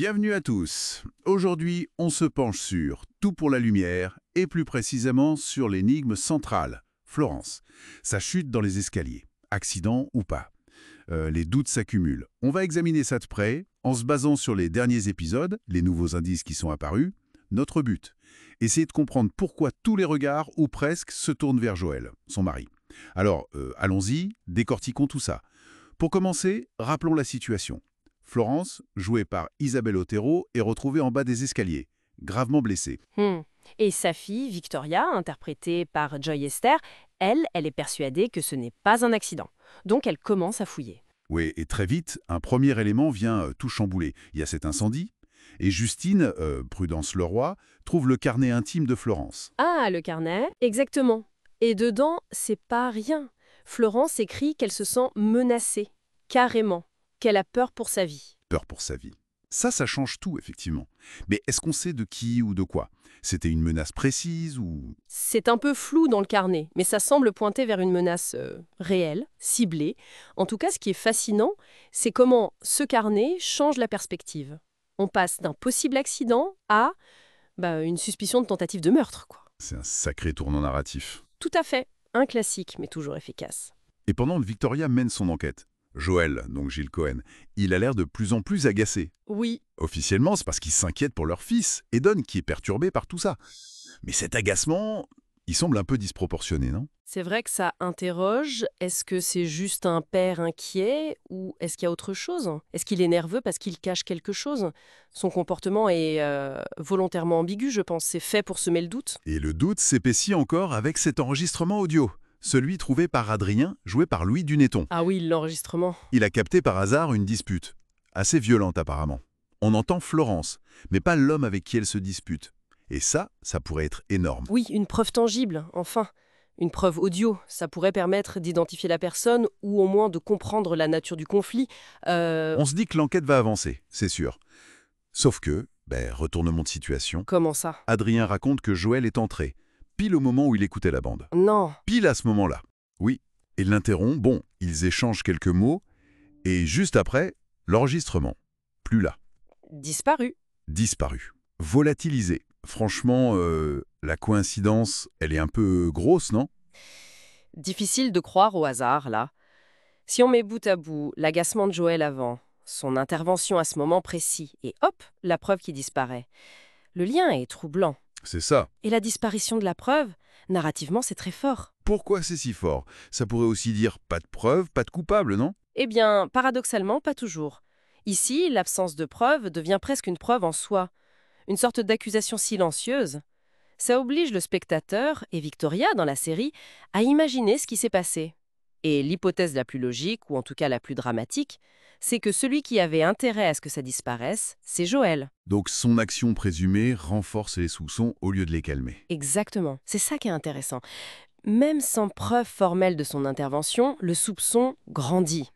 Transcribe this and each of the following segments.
Bienvenue à tous. Aujourd'hui, on se penche sur Tout pour la lumière et plus précisément sur l'énigme centrale, Florence. Sa chute dans les escaliers, accident ou pas. Les doutes s'accumulent. On va examiner ça de près en se basant sur les derniers épisodes, les nouveaux indices qui sont apparus. Notre but, essayer de comprendre pourquoi tous les regards, ou presque, se tournent vers Joël, son mari. Alors, allons-y, décortiquons tout ça. Pour commencer, rappelons la situation. Florence, jouée par Isabelle Otero, est retrouvée en bas des escaliers, gravement blessée. Et sa fille, Victoria, interprétée par Joy Esther, elle est persuadée que ce n'est pas un accident. Donc elle commence à fouiller. Oui, et très vite, un premier élément vient tout chambouler. Il y a cet incendie, et Justine, Prudence Leroy, trouve le carnet intime de Florence. Ah, le carnet, exactement. Et dedans, c'est pas rien. Florence écrit qu'elle se sent menacée, carrément, qu'elle a peur pour sa vie. Peur pour sa vie. Ça change tout, effectivement. Mais est-ce qu'on sait de qui ou de quoi? C'était une menace précise ou... C'est un peu flou dans le carnet, mais ça semble pointer vers une menace réelle, ciblée. En tout cas, ce qui est fascinant, c'est comment ce carnet change la perspective. On passe d'un possible accident à une suspicion de tentative de meurtre, quoi. C'est un sacré tournant narratif. Tout à fait. Un classique, mais toujours efficace. Et pendant que Victoria mène son enquête, Joël, donc Gilles Cohen, il a l'air de plus en plus agacé. Oui, Officiellement, c'est parce qu'il s'inquiète pour leur fils, Eden, qui est perturbé par tout ça. Mais cet agacement, il semble un peu disproportionné, non? c'est vrai que ça interroge. Est-ce que c'est juste un père inquiet ou est-ce qu'il y a autre chose? Est-ce qu'il est nerveux parce qu'il cache quelque chose? Son comportement est volontairement ambigu, je pense. C'est fait pour semer le doute. Et le doute s'épaissit encore avec cet enregistrement audio. Celui trouvé par Adrien, joué par Louis Dunéton. Ah oui, l'enregistrement. Il a capté par hasard une dispute. Assez violente apparemment. On entend Florence, mais pas l'homme avec qui elle se dispute. Et ça pourrait être énorme. Oui, une preuve tangible, enfin. Une preuve audio, ça pourrait permettre d'identifier la personne ou au moins de comprendre la nature du conflit. On se dit que l'enquête va avancer, c'est sûr. Sauf que, retournement de situation, Comment ça? Adrien raconte que Joël est entré, pile au moment où il écoutait la bande. Non. Pile à ce moment-là. Oui, il l'interrompt, ils échangent quelques mots, et juste après, l'enregistrement. Plus là. Disparu. Disparu. Volatilisé. Franchement, la coïncidence, elle est un peu grosse, non? Difficile de croire au hasard, là. Si on met bout à bout l'agacement de Joël avant, son intervention à ce moment précis, et hop, la preuve qui disparaît. Le lien est troublant. C'est ça. Et la disparition de la preuve, narrativement, c'est très fort. Pourquoi c'est si fort? Ça pourrait aussi dire pas de preuve, pas de coupable, non? Eh bien, paradoxalement, pas toujours. Ici, l'absence de preuve devient presque une preuve en soi, une sorte d'accusation silencieuse. Ça oblige le spectateur, et Victoria dans la série, à imaginer ce qui s'est passé. Et l'hypothèse la plus logique, ou en tout cas la plus dramatique, c'est que celui qui avait intérêt à ce que ça disparaisse, c'est Joël. Donc son action présumée renforce les soupçons au lieu de les calmer. Exactement. C'est ça qui est intéressant. Même sans preuve formelle de son intervention, le soupçon grandit.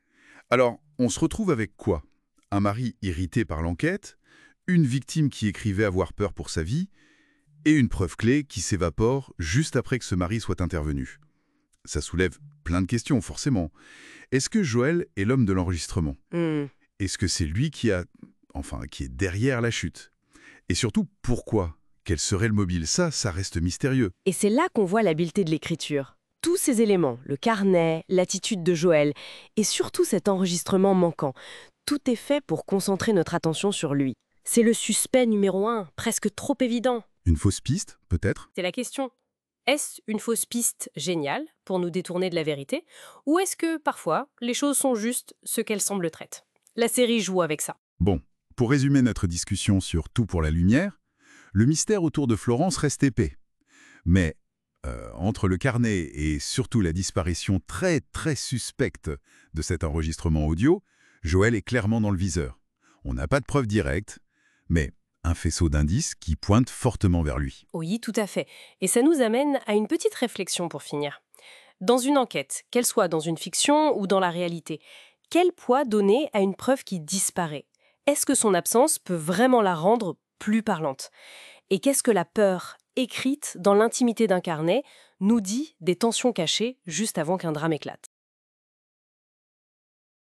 Alors, on se retrouve avec quoi? Un mari irrité par l'enquête, une victime qui écrivait avoir peur pour sa vie, et une preuve clé qui s'évapore juste après que ce mari soit intervenu. Ça soulève plein de questions, forcément. Est-ce que Joël est l'homme de l'enregistrement? Est-ce que c'est lui qui est derrière la chute? Et surtout, pourquoi? Quel serait le mobile? Ça reste mystérieux. Et c'est là qu'on voit l'habileté de l'écriture. Tous ces éléments, le carnet, l'attitude de Joël, et surtout cet enregistrement manquant, tout est fait pour concentrer notre attention sur lui. C'est le suspect numéro 1, presque trop évident. Une fausse piste, peut-être? C'est la question. Est-ce une fausse piste géniale pour nous détourner de la vérité, ou est-ce que, parfois, les choses sont juste ce qu'elles semblent être? La série joue avec ça. Bon, pour résumer notre discussion sur Tout pour la lumière, le mystère autour de Florence reste épais. Mais entre le carnet et surtout la disparition très très suspecte de cet enregistrement audio, Joël est clairement dans le viseur. On n'a pas de preuves directes, mais un faisceau d'indices qui pointe fortement vers lui. Oui, tout à fait. Et ça nous amène à une petite réflexion pour finir. Dans une enquête, qu'elle soit dans une fiction ou dans la réalité, quel poids donner à une preuve qui disparaît? Est-ce que son absence peut vraiment la rendre plus parlante? Et qu'est-ce que la peur, écrite dans l'intimité d'un carnet, nous dit des tensions cachées juste avant qu'un drame éclate?